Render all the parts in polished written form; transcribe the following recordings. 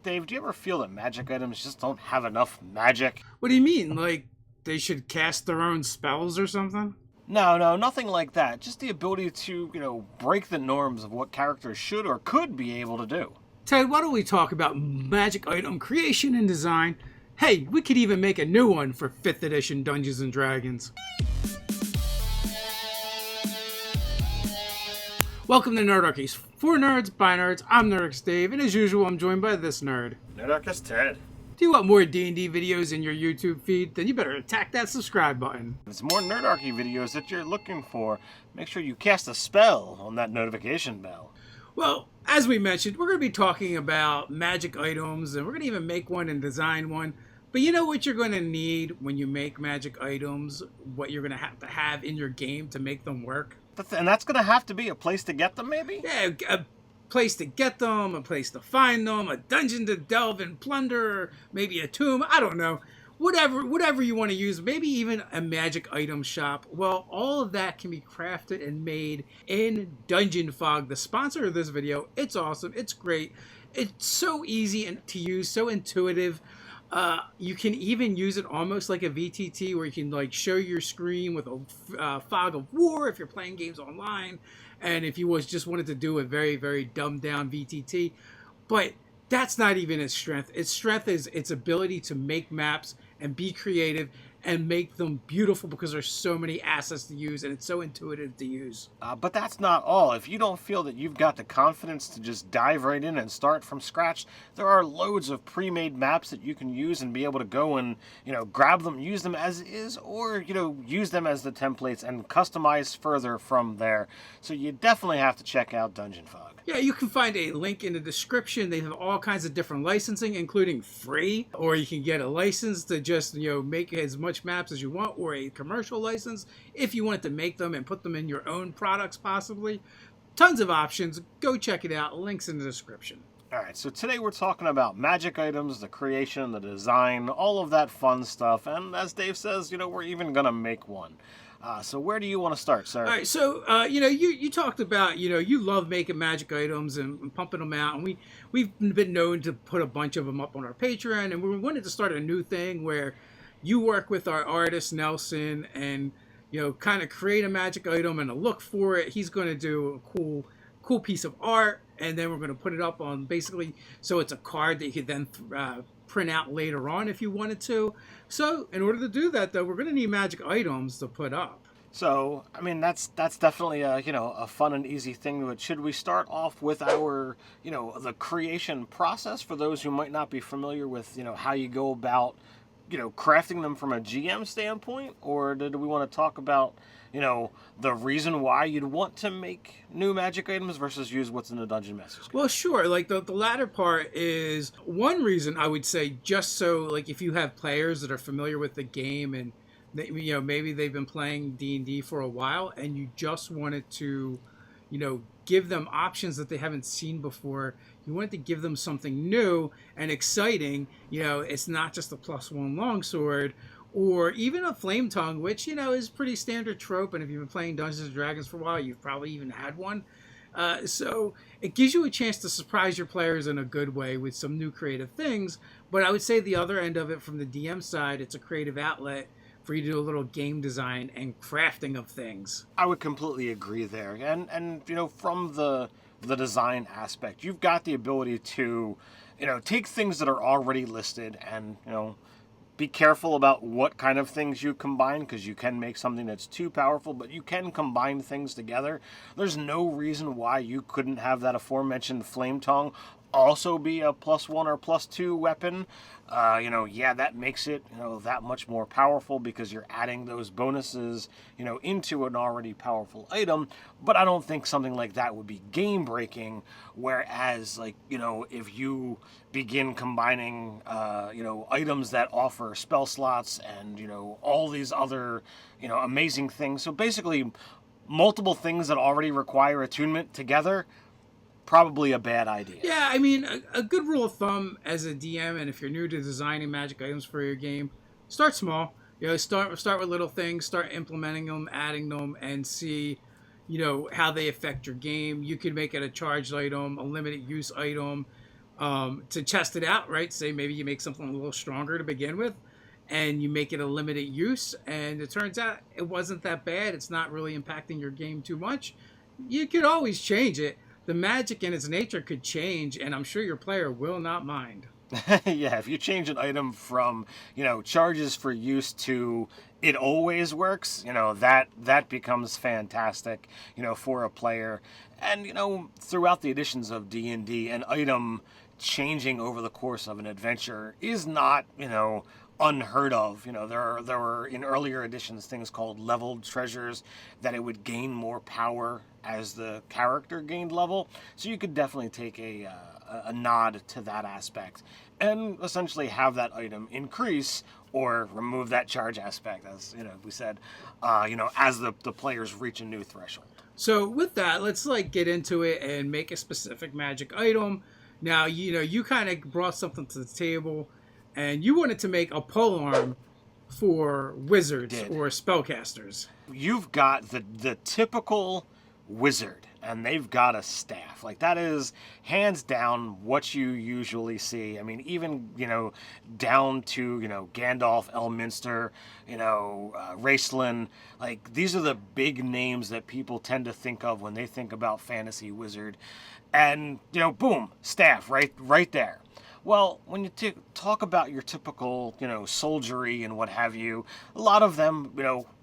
Dave, do you ever feel that magic items just don't have enough magic? What do you mean? Like, they should cast their own spells or something? No, nothing like that. Just the ability to, break the norms of what characters should or could be able to do. Ted, why don't we talk about magic item creation and design? Hey, we could even make a new one for 5th edition Dungeons & Dragons. Welcome to Nerdarchy's. For nerds, by nerds, I'm Nerdarchy Dave, and as usual, I'm joined by this nerd. Nerdarchy Ted. Do you want more D&D videos in your YouTube feed? Then you better attack that subscribe button. If there's more Nerdarchy videos that you're looking for, make sure you cast a spell on that notification bell. Well, as we mentioned, we're going to be talking about magic items, and we're going to even make one and design one. But you know what you're going to need when you make magic items? What you're going to have in your game to make them work? And that's going to have to be a place to get them, maybe? Yeah, a place to get them, a place to find them, a dungeon to delve and plunder, maybe a tomb, I don't know. Whatever you want to use, maybe even a magic item shop. Well, all of that can be crafted and made in Dungeon Fog, the sponsor of this video. It's awesome. It's great. It's so easy and to use, so intuitive. You can even use it almost like a VTT, where you can like show your screen with a fog of war if you're playing games online, and if you just wanted to do a very, very dumbed down VTT. But that's not even its strength. Its strength is its ability to make maps and be creative and make them beautiful, because there's so many assets to use and it's so intuitive to use. But that's not all. If you don't feel that you've got the confidence to just dive right in and start from scratch, there are loads of pre-made maps that you can use and be able to go and, grab them, use them as is, or, use them as the templates and customize further from there. So you definitely have to check out Dungeon Fog. Yeah, you can find a link in the description. They have all kinds of different licensing, including free, or you can get a license to just, make as much maps as you want, or a commercial license if you wanted to make them and put them in your own products possibly. Tons of options. Go check it out. Links in the description. All right, so today we're talking about magic items, the creation, the design, all of that fun stuff. And as Dave says, we're even going to make one. So where do you want to start, sir? All right, so, you talked about, you love making magic items and pumping them out. And we've been known to put a bunch of them up on our Patreon. And we wanted to start a new thing where you work with our artist, Nelson, and, kind of create a magic item and a look for it. He's going to do a cool piece of art, and then we're going to put it up on basically so it's a card that you could then print out later on if you wanted to. So in order to do that, though, we're going to need magic items to put up. So, that's definitely a fun and easy thing. But should we start off with our, the creation process for those who might not be familiar with, how you go about, crafting them from a GM standpoint? Or do we want to talk about, the reason why you'd want to make new magic items versus use what's in the Dungeon Master's Guide? Well, sure. Like the latter part is one reason, I would say, just so like if you have players that are familiar with the game and they, maybe they've been playing D&D for a while and you just wanted to, give them options that they haven't seen before. You wanted to give them something new and exciting. It's not just a +1 longsword, or even a flame tongue, which, is pretty standard trope. And if you've been playing Dungeons & Dragons for a while, you've probably even had one. So it gives you a chance to surprise your players in a good way with some new creative things. But I would say the other end of it, from the DM side, it's a creative outlet for you to do a little game design and crafting of things. I would completely agree there. And from the design aspect, you've got the ability to, take things that are already listed and, be careful about what kind of things you combine, because you can make something that's too powerful, but you can combine things together. There's no reason why you couldn't have that aforementioned flame tongue also be a +1 or +2 weapon. That makes it, that much more powerful because you're adding those bonuses, into an already powerful item. But I don't think something like that would be game breaking. Whereas, if you begin combining, items that offer spell slots and, all these other, amazing things. So basically, multiple things that already require attunement together, probably a bad idea. Yeah, a good rule of thumb as a DM, and if you're new to designing magic items for your game, start small. Start with little things, start implementing them, adding them, and see, how they affect your game. You could make it a charged item, a limited use item, to test it out, right? Say maybe you make something a little stronger to begin with, and you make it a limited use, and it turns out it wasn't that bad. It's not really impacting your game too much. You could always change it. The magic in its nature could change, and I'm sure your player will not mind. Yeah, if you change an item from, charges for use to it always works, that becomes fantastic, for a player. And, throughout the editions of D&D, an item changing over the course of an adventure is not, unheard of. There were in earlier editions things called leveled treasures that it would gain more power as the character gained level. So you could definitely take a nod to that aspect and essentially have that item increase or remove that charge aspect, as we said, as the players reach a new threshold. So with that, let's get into it and make a specific magic item. Now, you kind of brought something to the table, and you wanted to make a polearm for wizards or spellcasters. You've got the typical wizard, and they've got a staff. Like, that is hands down what you usually see. I mean, even, down to, Gandalf, Elminster, Raistlin. Like, these are the big names that people tend to think of when they think about fantasy wizard. And, boom, staff, right there. Well, when you talk about your typical, soldiery and what have you, a lot of them,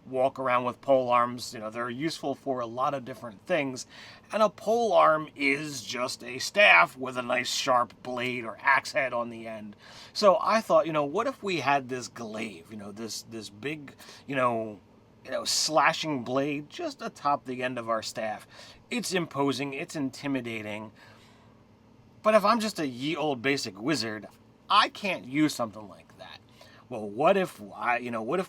walk around with pole arms. They're useful for a lot of different things. And a pole arm is just a staff with a nice sharp blade or axe head on the end. So I thought, what if we had this glaive, this big, slashing blade just atop the end of our staff. It's imposing, it's intimidating. But if I'm just a ye old basic wizard, I can't use something like that. Well, what if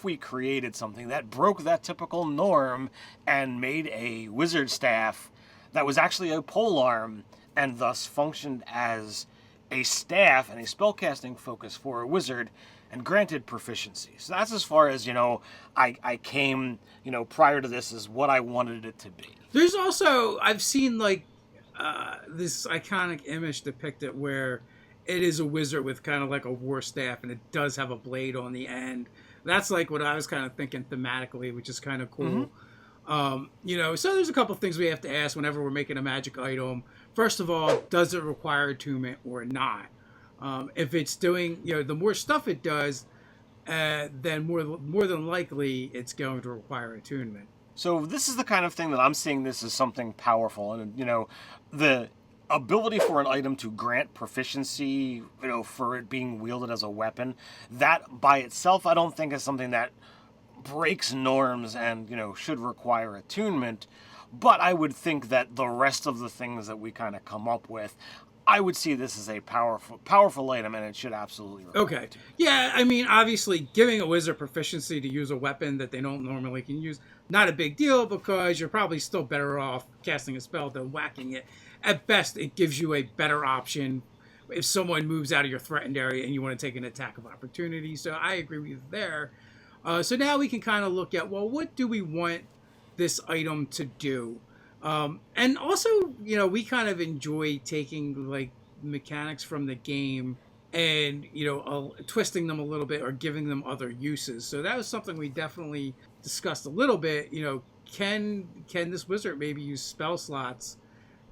we created something that broke that typical norm and made a wizard staff that was actually a polearm and thus functioned as a staff and a spellcasting focus for a wizard and granted proficiency. So that's as far as, I came, prior to this is what I wanted it to be. There's also, I've seen this iconic image depicted where it is a wizard with kind of like a war staff, and it does have a blade on the end. That's what I was kind of thinking thematically, which is kind of cool. Mm-hmm. So there's a couple things we have to ask whenever we're making a magic item. First of all, does it require attunement or not? If it's doing, the more stuff it does, then more than likely it's going to require attunement. So this is the kind of thing that I'm seeing this as something powerful. And, the ability for an item to grant proficiency, for it being wielded as a weapon, that by itself I don't think is something that breaks norms and, should require attunement. But I would think that the rest of the things that we kind of come up with, I would see this as a powerful item, and it should absolutely require attunement. Yeah, I mean, obviously, giving a wizard proficiency to use a weapon that they don't normally can use, not a big deal, because you're probably still better off casting a spell than whacking it. At best, it gives you a better option if someone moves out of your threatened area and you want to take an attack of opportunity. So I agree with you there. So now we can kind of look at, well, what do we want this item to do? And also, we kind of enjoy taking mechanics from the game and, twisting them a little bit or giving them other uses. So that was something we definitely discussed a little bit. Can this wizard maybe use spell slots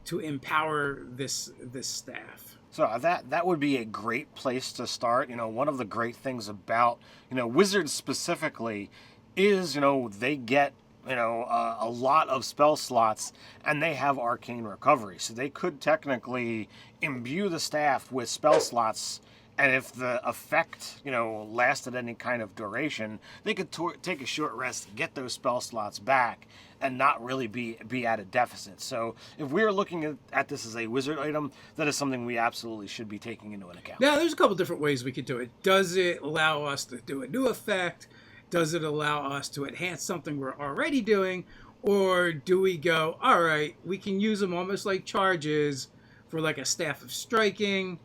to empower this staff? So that would be a great place to start. One of the great things about, wizards specifically is, they get a lot of spell slots, and they have arcane recovery. So they could technically imbue the staff with spell slots, and if the effect, lasted any kind of duration, they could take a short rest, get those spell slots back, and not really be at a deficit. So if we're looking at this as a wizard item, that is something we absolutely should be taking into account. Now, there's a couple different ways we could do it. Does it allow us to do a new effect? Does it allow us to enhance something we're already doing? Or do we go, all right, we can use them almost like charges for a staff of striking,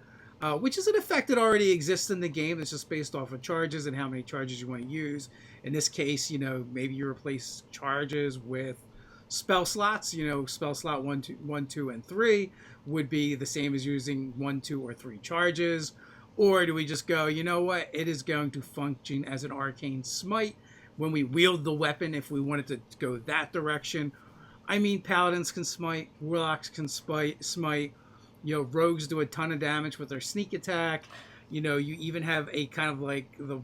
which is an effect that already exists in the game. It's just based off of charges and how many charges you want to use. In this case, maybe you replace charges with spell slots. Spell slot 1, 2, and 3 would be the same as using 1, 2, or 3 charges. Or do we just go, you know what? It is going to function as an arcane smite when we wield the weapon if we wanted to go that direction. I mean, paladins can smite, warlocks can smite. Rogues do a ton of damage with their sneak attack. You even have a kind of like the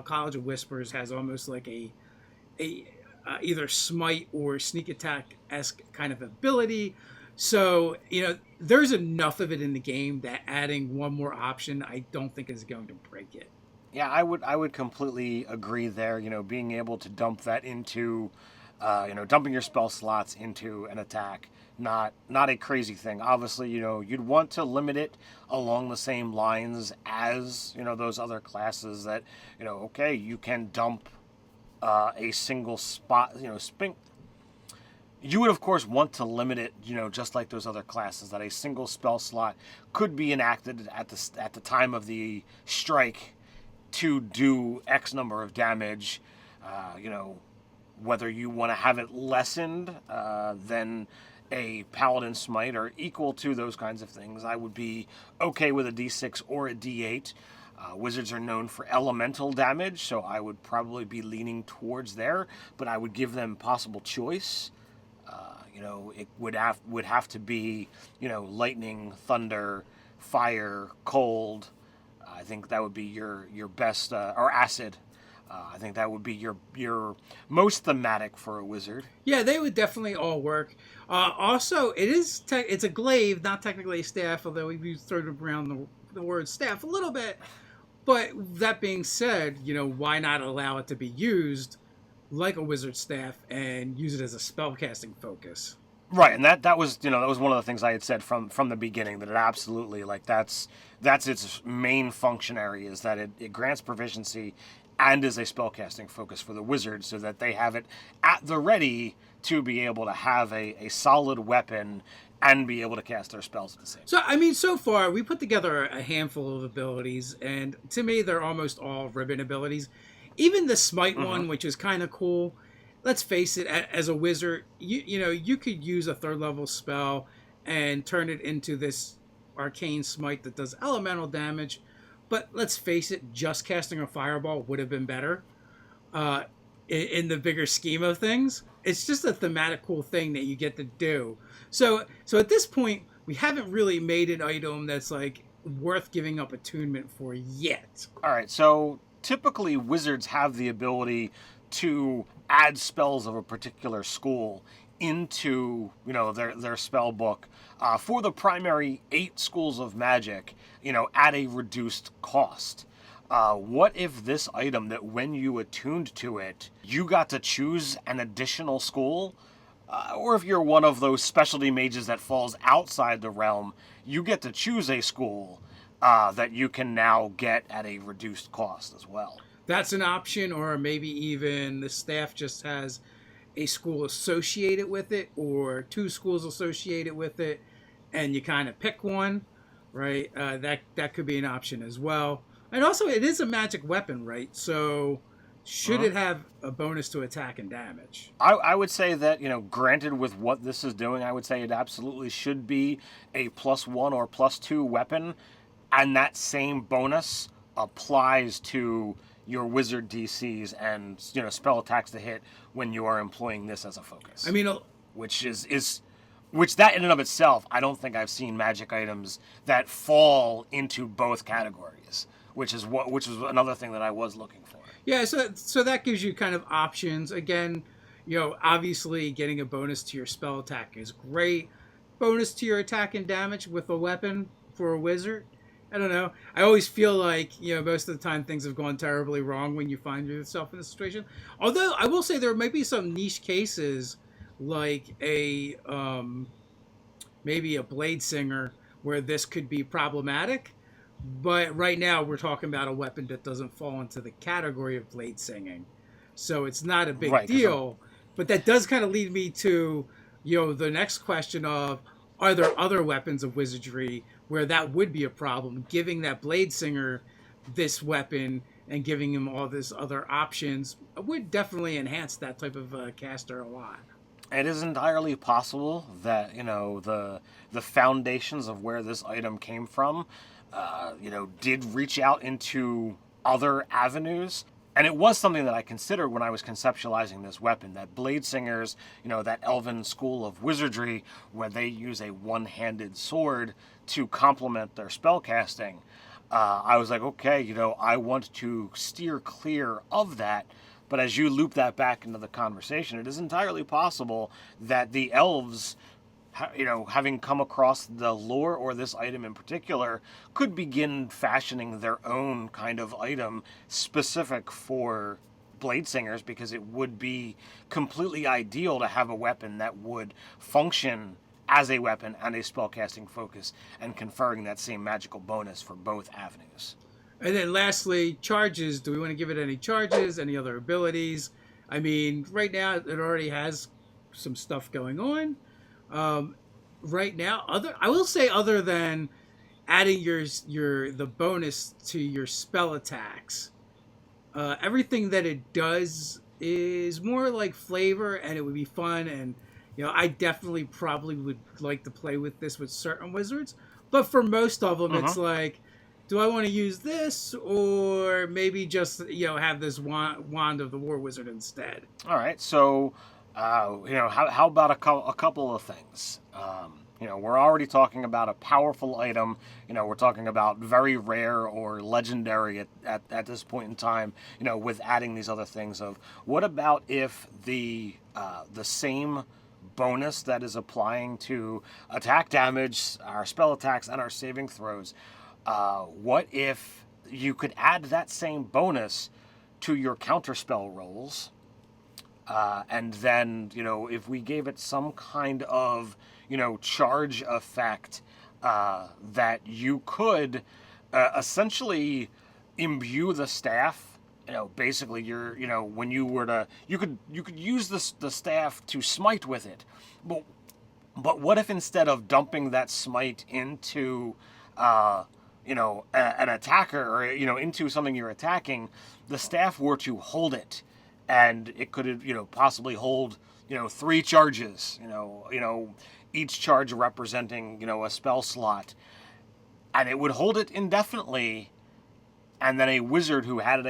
College of Whispers has almost like a either smite or sneak attack-esque kind of ability. So, there's enough of it in the game that adding one more option, I don't think is going to break it. Yeah, I would completely agree there. Being able to dump that into, dumping your spell slots into an attack, not a crazy thing. Obviously, you'd want to limit it along the same lines as those other classes that okay, you can dump a single spot, you would, of course, want to limit it, just like those other classes, that a single spell slot could be enacted at the time of the strike to do X number of damage. Whether you want to have it lessened than a Paladin Smite or equal to those kinds of things, I would be okay with a D6 or a D8. Wizards are known for elemental damage, so I would probably be leaning towards there, but I would give them possible choice. It would have to be, lightning, thunder, fire, cold. I think that would be your best, or acid. I think that would be your most thematic for a wizard. Yeah, they would definitely all work. Also, it's a glaive, not technically a staff, although we've thrown around the word staff a little bit. But that being said, why not allow it to be used like a wizard staff and use it as a spellcasting focus? Right, and that was that was one of the things I had said from the beginning, that it absolutely, like, that's its main function area, is that it grants proficiency and is a spellcasting focus for the wizard, so that they have it at the ready to be able to have a solid weapon and be able to cast their spells at the same time. So, I mean, so far, we put together a handful of abilities, and to me, they're almost all ribbon abilities. Even the Smite one, which is kind of cool. Let's face it, as a wizard, you could use a 3rd level spell and turn it into this arcane smite that does elemental damage. But let's face it, just casting a fireball would have been better in the bigger scheme of things. It's just a thematic cool thing that you get to do. So at this point, we haven't really made an item that's like worth giving up attunement for yet. All right, so typically wizards have the ability to add spells of a particular school into their spell book for the primary 8 schools of magic, at a reduced cost. What if this item, that when you attuned to it, you got to choose an additional school? Or if you're one of those specialty mages that falls outside the realm, you get to choose a school that you can now get at a reduced cost as well. That's an option, or maybe even the staff just has a school associated with it, or 2 schools associated with it, and you kind of pick one, right? That could be an option as well. And also, it is a magic weapon, right? So should it have a bonus to attack and damage? I would say that, granted with what this is doing, I would say it absolutely should be a +1 or +2 weapon, and that same bonus applies to your wizard DCs and spell attacks to hit when you are employing this as a focus. I mean, which that in and of itself, I don't think I've seen magic items that fall into both categories, which was another thing that I was looking for. Yeah, so that gives you kind of options. Again, obviously getting a bonus to your spell attack is great. Bonus to your attack and damage with a weapon for a wizard. I don't know. I always feel like, most of the time things have gone terribly wrong when you find yourself in a situation. Although, I will say there might be some niche cases, like maybe a blade singer, where this could be problematic. But right now, we're talking about a weapon that doesn't fall into the category of blade singing. So it's not a big deal. But that does kind of lead me to, the next question of, are there other weapons of wizardry where that would be a problem? Giving that blade singer this weapon and giving him all this other options would definitely enhance that type of caster a lot. It is entirely possible that the foundations of where this item came from, did reach out into other avenues. And it was something that I considered when I was conceptualizing this weapon. That blade singers, that elven school of wizardry, where they use a one-handed sword to complement their spellcasting. I was like, okay, I want to steer clear of that. But as you loop that back into the conversation, it is entirely possible that the elves, having come across the lore or this item in particular, could begin fashioning their own kind of item specific for blade singers, because it would be completely ideal to have a weapon that would function as a weapon and a spellcasting focus and conferring that same magical bonus for both avenues. And then lastly, charges. Do we want to give it any charges, any other abilities? I mean, right now it already has some stuff going on. Right now, I will say, other than adding the bonus to your spell attacks, everything that it does is more like flavor, and it would be fun. And I definitely probably would like to play with this with certain wizards, but for most of them, it's like, do I want to use this, or maybe just have this wand of the War Wizard instead? All right, so how about a couple of things? We're already talking about a powerful item. We're talking about very rare or legendary at this point in time. With adding these other things of, what about if the same bonus that is applying to attack damage, our spell attacks, and our saving throws, what if you could add that same bonus to your counterspell rolls, and then if we gave it some kind of charge effect, that you could essentially imbue the staff. Basically, when you were to, you could use the staff to smite with it, but what if instead of dumping that smite into an attacker, or into something you're attacking, the staff were to hold it, and it could possibly hold 3 charges, each charge representing a spell slot, and it would hold it indefinitely. And then a wizard who had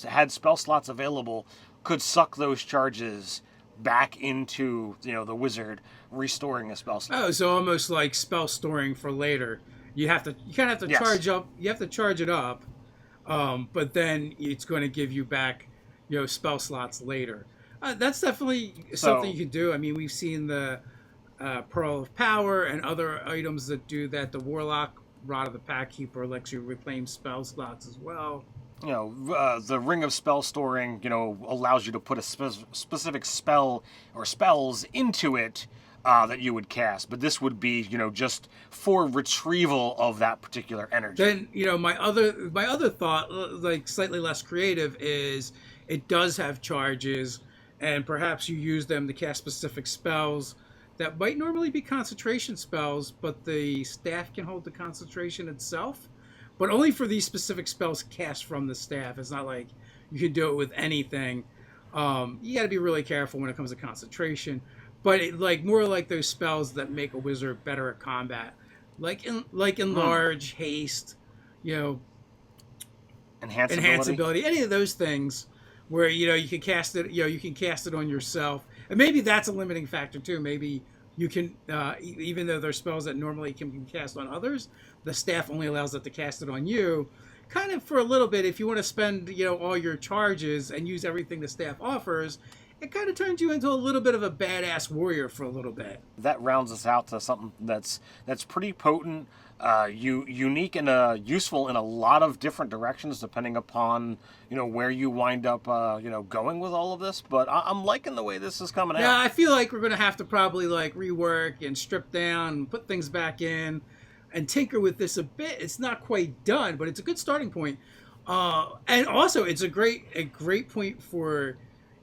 had spell slots available could suck those charges back into the wizard, restoring a spell slot. Oh, so almost like spell storing for later. You kind of have to Yes. charge up. You have to charge it up, but then it's going to give you back spell slots later. That's definitely something you can do. I mean, we've seen the Pearl of Power and other items that do that. The Warlock Rod of the Packkeeper lets you reclaim spell slots as well. The Ring of Spell Storing, allows you to put a specific spell or spells into it that you would cast. But this would be, just for retrieval of that particular energy. Then, my other thought, like slightly less creative, is it does have charges, and perhaps you use them to cast specific spells that might normally be concentration spells, but the staff can hold the concentration itself, but only for these specific spells cast from the staff. It's not like you can do it with anything. You got to be really careful when it comes to concentration, but more like those spells that make a wizard better at combat, like enlarge, haste, enhance ability, any of those things, where you can cast it. You can cast it on yourself. And maybe that's a limiting factor too. Maybe you can, even though there's spells that normally can be cast on others, the staff only allows it to cast it on you. Kind of for a little bit, if you want to spend all your charges and use everything the staff offers, it kind of turns you into a little bit of a badass warrior for a little bit. That rounds us out to something that's pretty potent, unique, and useful in a lot of different directions, depending upon where you wind up going with all of this. But I'm liking the way this is coming out. Yeah, I feel like we're gonna have to probably rework and strip down and put things back in and tinker with this a bit. It's not quite done, but it's a good starting point. And also, it's a great point for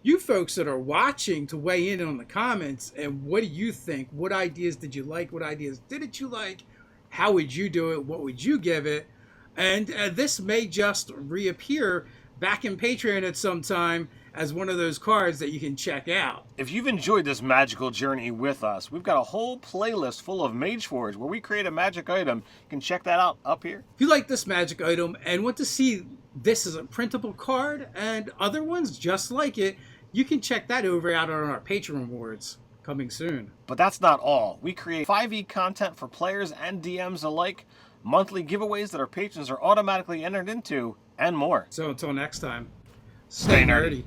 you folks that are watching to weigh in on the comments. And what do you think? What ideas did you like? What ideas didn't you like? How would you do it? What would you give it? And this may just reappear back in Patreon at some time as one of those cards that you can check out. If you've enjoyed this magical journey with us, we've got a whole playlist full of Mage Forge where we create a magic item. You can check that out up here. If you like this magic item and want to see this as a printable card and other ones just like it, you can check that over out on our Patreon rewards coming soon. But that's not all. We create 5e content for players and DMs alike, monthly giveaways that our patrons are automatically entered into, and more. So until next time, Stay nerdy.